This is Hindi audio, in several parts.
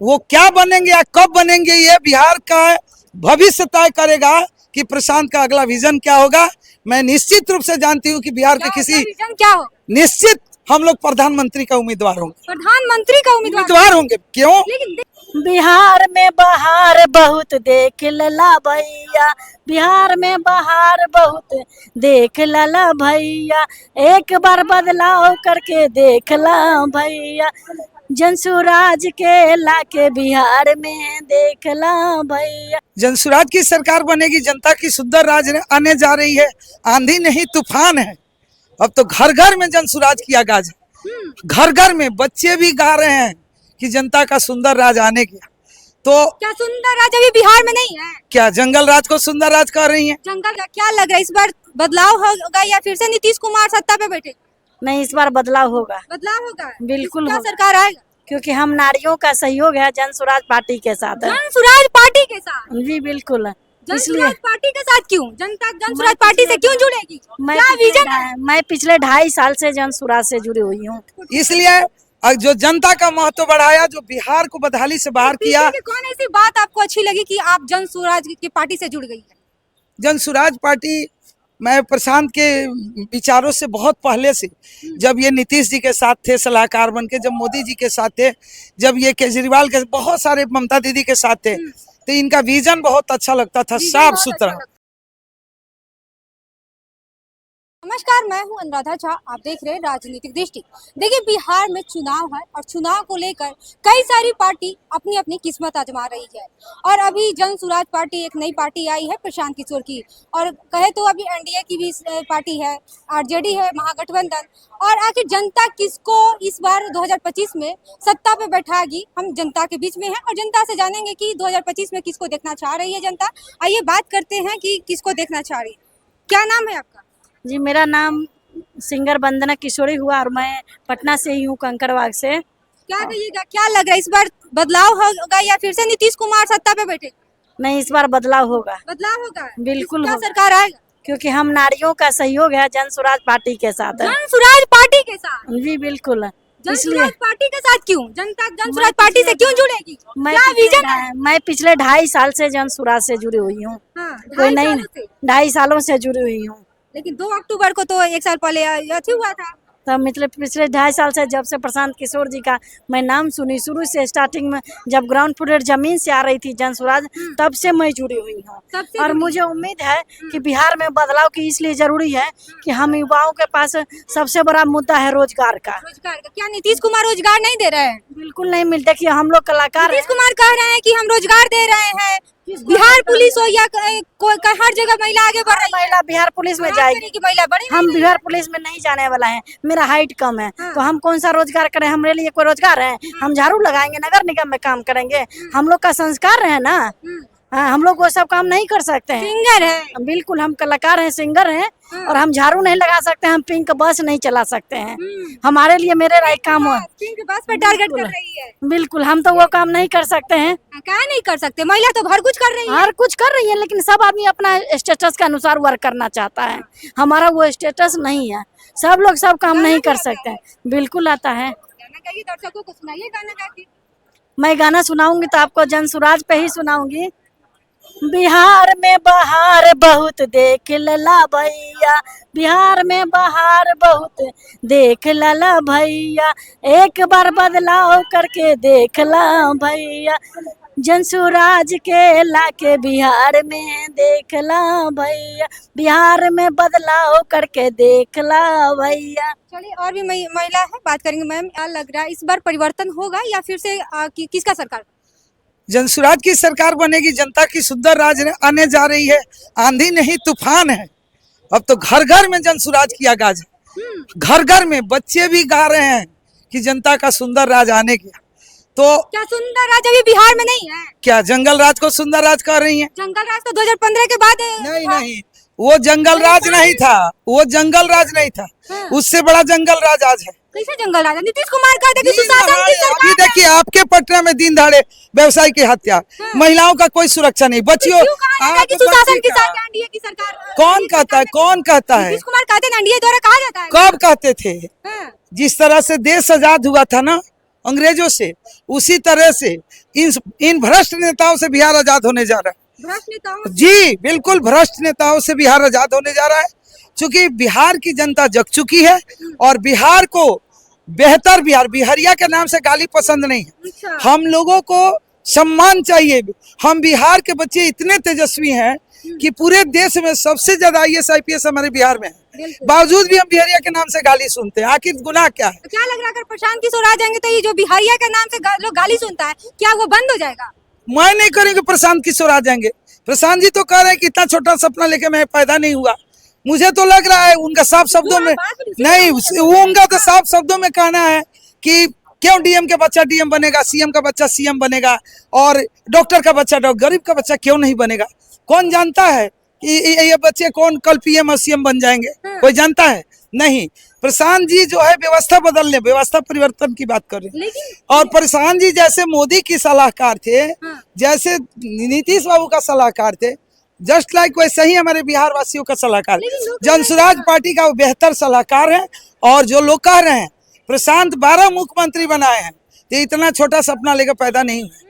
वो क्या बनेंगे या कब बनेंगे ये बिहार का भविष्य तय करेगा कि प्रशांत का अगला विजन क्या होगा। मैं निश्चित रूप से जानती हूँ कि बिहार के किसी विजन क्या हो? निश्चित हम लोग प्रधानमंत्री का उम्मीदवार होंगे। प्रधानमंत्री का उम्मीदवार होंगे क्यों? लेकिन बिहार में बहार बहुत देख लला भैया, बिहार में बहार बहुत देख लला भैया, एक बार बदलाव करके देख ला भैया, जनसुराज के लाके बिहार में देख ला भैया। जनसुराज की सरकार बनेगी, जनता की सुंदर राज आने जा रही है, आंधी नहीं तूफान है। अब तो घर घर में जनसुराज की आगाज है, घर घर में बच्चे भी गा रहे हैं कि जनता का सुंदर राज आने गया। तो क्या सुंदर राज अभी बिहार में नहीं है? क्या जंगल राज को सुंदर राज कह रही हैं? जंगल का क्या लग रहा है, इस बार बदलाव होगा या फिर से नीतीश कुमार सत्ता पे बैठे? नहीं, इस बार बदलाव होगा, बदलाव होगा, बिल्कुल क्या होगा। सरकार आएगा? क्योंकि हम नारियों का सहयोग है जनसुराज पार्टी के साथ है। जनसुराज पार्टी के साथ? जी बिल्कुल, इसलिए जनसुराज पार्टी के साथ क्यों? जनता जनसुराज पार्टी से क्यों जुड़ेगी? क्या विजन है? मैं पिछले 2.5 साल से जनसुराज से जुड़ी हुई हूँ। इसलिए जो जनता का महत्व बढ़ाया, जो बिहार को बदहाली से बाहर किया। कौन ऐसी बात आपको अच्छी लगी कि आप जनसुराज की पार्टी से जुड़ गई है? जनसुराज पार्टी, मैं प्रशांत के विचारों से बहुत पहले से, जब ये नीतीश जी के साथ थे सलाहकार बन के, जब मोदी जी के साथ थे, जब ये केजरीवाल के, बहुत सारे ममता दीदी के साथ थे, तो इनका विजन बहुत अच्छा लगता था, साफ सुथरा। नमस्कार, मैं हूं अनुराधा झा, आप देख रहे हैं राजनीतिक दृष्टि। देखिए, बिहार में चुनाव है और चुनाव को लेकर कई सारी पार्टी अपनी अपनी किस्मत आजमा रही है। और अभी जनसुराज पार्टी, एक नई पार्टी आई है प्रशांत किशोर की, और कहे तो अभी एनडीए की भी पार्टी है, आरजेडी है, महागठबंधन। और आखिर जनता किसको इस बार 2025 में सत्ता पे बैठाएगी, हम जनता के बीच में हैं और जनता से जानेंगे कि 2025 में किसको देखना चाह रही है जनता। आइए बात करते हैं कि किसको देखना चाह रही है। क्या नाम है आपका? जी, मेरा नाम सिंगर वंदना किशोरी हुआ और मैं पटना से ही हूँ, कंकड़बाग से। क्या कहिएगा, क्या लग रहा है, इस बार बदलाव होगा या फिर से नीतीश कुमार सत्ता पे बैठे? नहीं, इस बार बदलाव होगा, बदलाव होगा, बिल्कुल क्या होगा। सरकार आएगा? क्योंकि हम नारियों का सहयोग है जनसुराज पार्टी के साथ है। जनसुराज पार्टी के साथ? जी बिल्कुल, इसलिए जनसुराज पार्टी के साथ क्यों? जनता जनसुराज पार्टी से क्यों जुड़ेगी? क्या विजन है? मैं पिछले 2.5 साल से जनसुराज से जुड़ी हुई हूँ। कोई नहीं, 2.5 सालों से जुड़ी हुई हूँ। लेकिन 2 अक्टूबर को तो 1 साल पहले अथी हुआ था। तब मतलब पिछले 2.5 साल से जब से प्रशांत किशोर जी का मैं नाम सुनी, शुरू से स्टार्टिंग में जब ग्राउंड फ्लोर जमीन से आ रही थी जनसुराज, तब से मैं जुड़ी हुई हूँ। और मुझे उम्मीद है कि बिहार में बदलाव की इसलिए जरूरी है कि हम युवाओं के पास सबसे बड़ा मुद्दा है रोजगार का। क्या नीतीश कुमार रोजगार नहीं दे रहे हैं? बिल्कुल नहीं मिलता। कि हम लोग कलाकार, नीतीश कुमार कह रहे हैं कि हम रोजगार दे रहे हैं, बिहार पुलिस हो या हर जगह महिला आगे बढ़ रही है। महिला बिहार पुलिस में जाएगी कि महिला बढ़ी? हम बिहार पुलिस में नहीं जाने वाला है, मेरा हाइट कम है। तो हम कौन सा रोजगार करें? हमारे लिए कोई रोजगार है? हम झाड़ू लगाएंगे, नगर निगम में काम करेंगे? हम लोग का संस्कार है ना, हम लोग वो सब काम नहीं कर सकते हैं। सिंगर है, बिल्कुल, हम कलाकार हैं, सिंगर हैं, और हम झाड़ू नहीं लगा सकते, हम पिंक बस नहीं चला सकते हैं। हमारे लिए मेरे राय काम हो, पिंक बस पे टारगेट कर रही है। बिल्कुल, हम तो वो काम नहीं कर सकते हैं। क्या नहीं कर सकते? महिला तो हर कुछ कर रही है। हर कुछ कर रही है, लेकिन सब आदमी अपना स्टेटस के अनुसार वर्क करना चाहता है। हमारा वो स्टेटस नहीं है, सब लोग सब काम नहीं कर सकते हैं। बिल्कुल आता है। गाना गाइए, दर्शकों को सुनाइए गाना गा के। मैं गाना सुनाऊंगी तो आपको जनसुराज पे ही सुनाऊंगी। बिहार में बहार बहुत देख लला भैया, बिहार में बहार बहुत देख लला भैया, एक बार बदलाव करके देख ला भैया, जनसुराज के लाके बिहार में देख ला भैया, बिहार में बदलाव करके देख ला भैया। चलिए, और भी महिला है, बात करेंगे। मैम, क्या लग रहा है, इस बार परिवर्तन होगा या फिर से किसका सरकार? जनसुराज की सरकार बनेगी, जनता की सुंदर राज आने जा रही है, आंधी नहीं तूफान है। अब तो घर घर में जनसुराज की आगाज है, घर घर में बच्चे भी गा रहे हैं कि जनता का सुंदर राज आने गया। तो क्या सुंदर राज अभी बिहार में नहीं है? क्या जंगल राज को सुंदर राज कह रही हैं? जंगल राज तो 2015 के बाद नहीं नहीं, वो जंगल राज नहीं था, वो जंगल राज नहीं था, उससे बड़ा जंगल राज आज है। कैसे जंगल राज? नीतीश कुमार कहते कि सुशासन की सरकार। अभी देखिए, आपके पटना में दिन दहाड़े व्यवसायी की हत्या, महिलाओं का कोई सुरक्षा नहीं, बच्चियों कि सुशासन की सरकार, एनडीए की सरकार। कौन कहता है? कौन कहता है? नीतीश कुमार कहते हैं एनडीए द्वारा कहा जाता है। कब कहते थे? जिस तरह से देश आजाद हुआ था ना, अंग्रेजों से, उसी तरह से इन भ्रष्ट नेताओं से बिहार आजाद होने जा रहा है। भ्रष्ट नेताओं जी बिल्कुल, भ्रष्ट नेताओं से बिहार आजाद होने जा रहा है, क्योंकि बिहार की जनता जग चुकी है और बिहार को बेहतर बिहार, बिहारिया के नाम से गाली पसंद नहीं है। अच्छा। हम लोगों को सम्मान चाहिए। हम बिहार के बच्चे इतने तेजस्वी हैं कि पूरे देश में सबसे ज्यादा IAS IPS हमारे बिहार में है, बिल्कुल। बावजूद भी हम बिहारिया के नाम से गाली सुनते हैं। आखिर गुनाह क्या है? तो क्या लग रहा है अगर प्रशांत किशोर आ जाएंगे तो ये जो बिहारिया के नाम से लोग गाली सुनता है, क्या वो बंद हो जाएगा? मैं नहीं करेंगे प्रशांत किशोर आ जाएंगे। प्रशांत जी तो कह रहे हैं कि इतना छोटा सपना लेके मैं पैदा नहीं हुआ। मुझे तो लग रहा है उनका साफ शब्दों में नहीं, उनका तो साफ शब्दों में कहना है कि क्यों DM का बच्चा DM बनेगा, CM का बच्चा CM बनेगा और डॉक्टर का बच्चा गरीब का बच्चा क्यों नहीं बनेगा? कौन जानता है कि ये बच्चे कौन कल PM और CM बन जाएंगे? कोई जानता है? नहीं। प्रशांत जी जो है व्यवस्था बदलने, व्यवस्था परिवर्तन की बात कर रहे हैं। और प्रशांत जी जैसे मोदी की सलाहकार थे, जैसे नीतीश बाबू का सलाहकार थे, जस्ट लाइक वैसे ही हमारे बिहार वासियों का सलाहकार, जनसुराज पार्टी का वो बेहतर सलाहकार है। और जो लोग कह रहे हैं प्रशांत 12 मुख्यमंत्री बनाए हैं, तो इतना छोटा सपना लेकर पैदा नहीं हुए।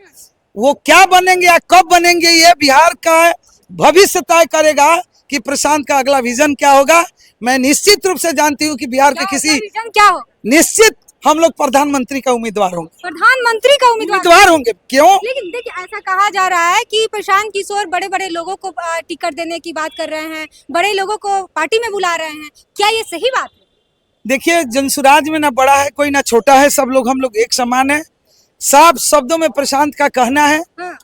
वो क्या बनेंगे या कब बनेंगे, ये बिहार का भविष्य तय करेगा कि प्रशांत का अगला विजन क्या होगा। मैं निश्चित रूप से जानती हूँ कि बिहार के किसी विजन क्या हो? निश्चित हम लोग प्रधानमंत्री का उम्मीदवार होंगे। प्रधानमंत्री का उम्मीदवार होंगे। क्यों? लेकिन देखिए ऐसा कहा जा रहा है कि प्रशांत किशोर बड़े बड़े लोगों को टिकट देने की बात कर रहे हैं, बड़े लोगों को पार्टी में बुला रहे हैं, क्या ये सही बात है? देखिए, जनसुराज में ना बड़ा है कोई ना छोटा है, सब लोग हम लोग एक समान है। साफ शब्दों में प्रशांत का कहना है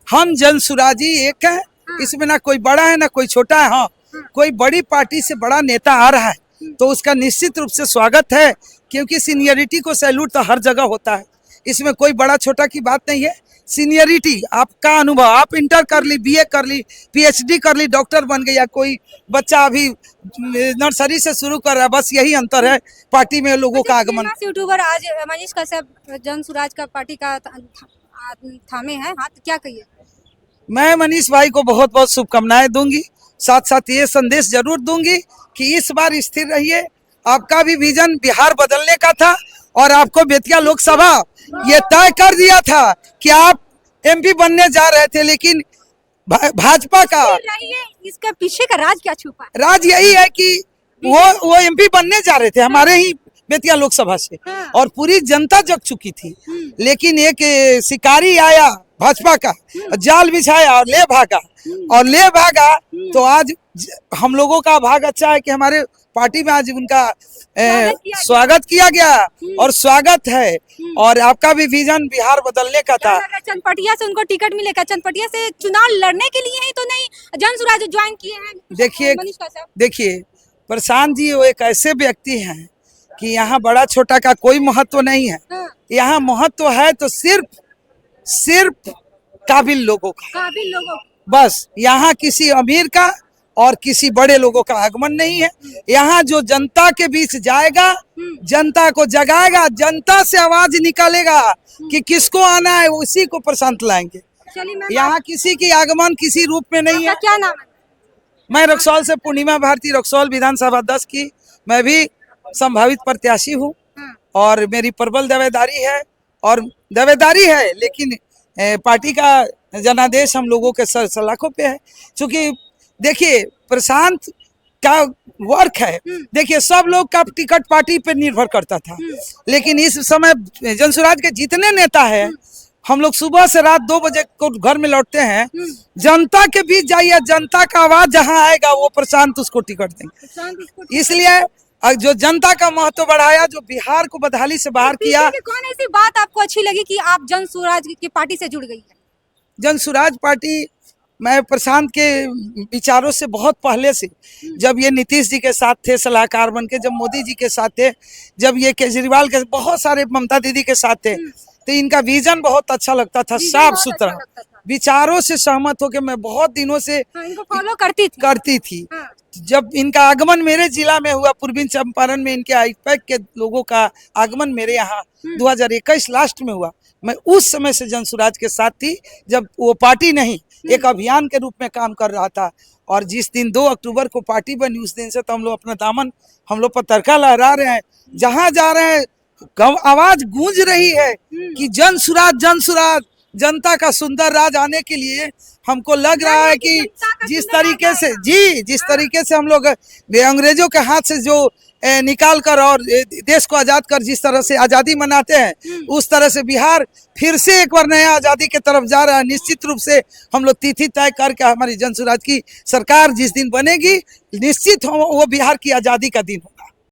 हम जनसुराजी एक है, इसमें ना कोई बड़ा है ना कोई छोटा है। हाँ, कोई बड़ी पार्टी से बड़ा नेता आ रहा है तो उसका निश्चित रूप से स्वागत है, क्योंकि सीनियरिटी को सैल्यूट तो हर जगह होता है। इसमें कोई बड़ा छोटा की बात नहीं है। सीनियरिटी, आपका अनुभव, आप इंटर कर ली, BA कर ली, PhD कर ली, डॉक्टर बन गया, कोई बच्चा अभी नर्सरी से शुरू कर रहा है, बस यही अंतर है पार्टी में लोगों का आगमन। यूट्यूबर आज मनीष कश्यप जनसुराज का पार्टी का थामे है हाथ, क्या कहिए? मैं मनीष भाई को बहुत बहुत शुभकामनाएं दूंगी, साथ साथ ये संदेश जरूर दूंगी कि इस बार स्थिर रहिए। आपका भी विजन बिहार बदलने का था और आपको बेतिया लोकसभा ये तय कर दिया था कि आप MP बनने जा रहे थे, लेकिन भाजपा का इसका पीछे का राज क्या छुपा है? राज यही है कि वो MP बनने जा रहे थे हमारे ही बेतिया लोकसभा से, और पूरी जनता जग चुकी थी, लेकिन एक शिकारी आया भाजपा का, जाल बिछाया और ले भागा। तो आज हम लोगों का भाग अच्छा है कि हमारे पार्टी में आज उनका स्वागत किया गया और स्वागत है। और आपका भी विजन बिहार बदलने का था। चनपटिया से उनको टिकट मिलेगा? चनपटिया से चुनाव लड़ने के लिए ही तो नहीं जनसुराज ज्वाइन किए हैं? देखिए प्रशांत जी वो एक ऐसे व्यक्ति हैं कि यहाँ बड़ा छोटा का कोई महत्व नहीं है। यहाँ महत्व है तो सिर्फ काबिल लोगों का, बस। यहाँ किसी अमीर का और किसी बड़े लोगों का आगमन नहीं है। यहाँ जो जनता के बीच जाएगा, जनता को जगाएगा, जनता से आवाज निकालेगा कि किसको आना है, उसी को प्रशांत लाएंगे। यहाँ किसी की आगमन किसी रूप में नहीं है। क्या नाम है? मैं रक्सौल से पूर्णिमा भारती, रक्सौल विधानसभा 10 की मैं भी संभावित प्रत्याशी हूँ और मेरी प्रबल दावेदारी है, लेकिन पार्टी का जनादेश हम लोगों के सलाखों पे है। क्योंकि देखिए प्रशांत का वर्क है, देखिए सब लोग का टिकट पार्टी पे निर्भर करता था, लेकिन इस समय जनसुराज के जितने नेता हैं, हम लोग सुबह से रात 2 बजे को घर में लौटते हैं, जनता के बीच जाइए, जनता का आवाज जहां आएगा वो प्रशांत उसको टिकट देंगे। इसलिए जो जनता का महत्व बढ़ाया, जो बिहार को बदहाली से बाहर किया। कौन ऐसी बात आपको अच्छी लगी कि आप जनसुराज की पार्टी से जुड़ गई है? जनसुराज पार्टी, मैं प्रशांत के विचारों से बहुत पहले से, जब ये नीतीश जी के साथ थे सलाहकार बन के, जब मोदी जी के साथ थे, जब ये केजरीवाल के बहुत सारे ममता दीदी के साथ थे, तो इनका विजन बहुत अच्छा लगता था, साफ सुथरा विचारों से सहमत होकर मैं बहुत दिनों से इनको फॉलो करती थी। जब इनका आगमन मेरे जिला में हुआ, पूर्वी चंपारण में इनके आईपैक के लोगों का आगमन मेरे यहाँ 2021 लास्ट में हुआ। मैं उस समय से जनसुराज के साथ थी, जब वो पार्टी नहीं एक अभियान के रूप में काम कर रहा था। और जिस दिन 2 अक्टूबर को पार्टी बनी, उस दिन से तो हम लोग अपना दामन हम लोग पर तरका लहरा रहे हैं। जहाँ जा रहे हैं आवाज गूंज रही है कि जन सुराज, जनता का सुंदर राज आने के लिए हमको लग रहा है कि जिस तरीके से हम लोग अंग्रेजों के हाथ से जो निकाल कर और देश को आजाद कर जिस तरह से आजादी मनाते हैं, उस तरह से बिहार फिर से एक बार नया आजादी की तरफ जा रहा है। निश्चित रूप से हम लोग तिथि तय करके हमारी जन सुराज की सरकार जिस दिन बनेगी, निश्चित वो बिहार की आजादी का दिन हो।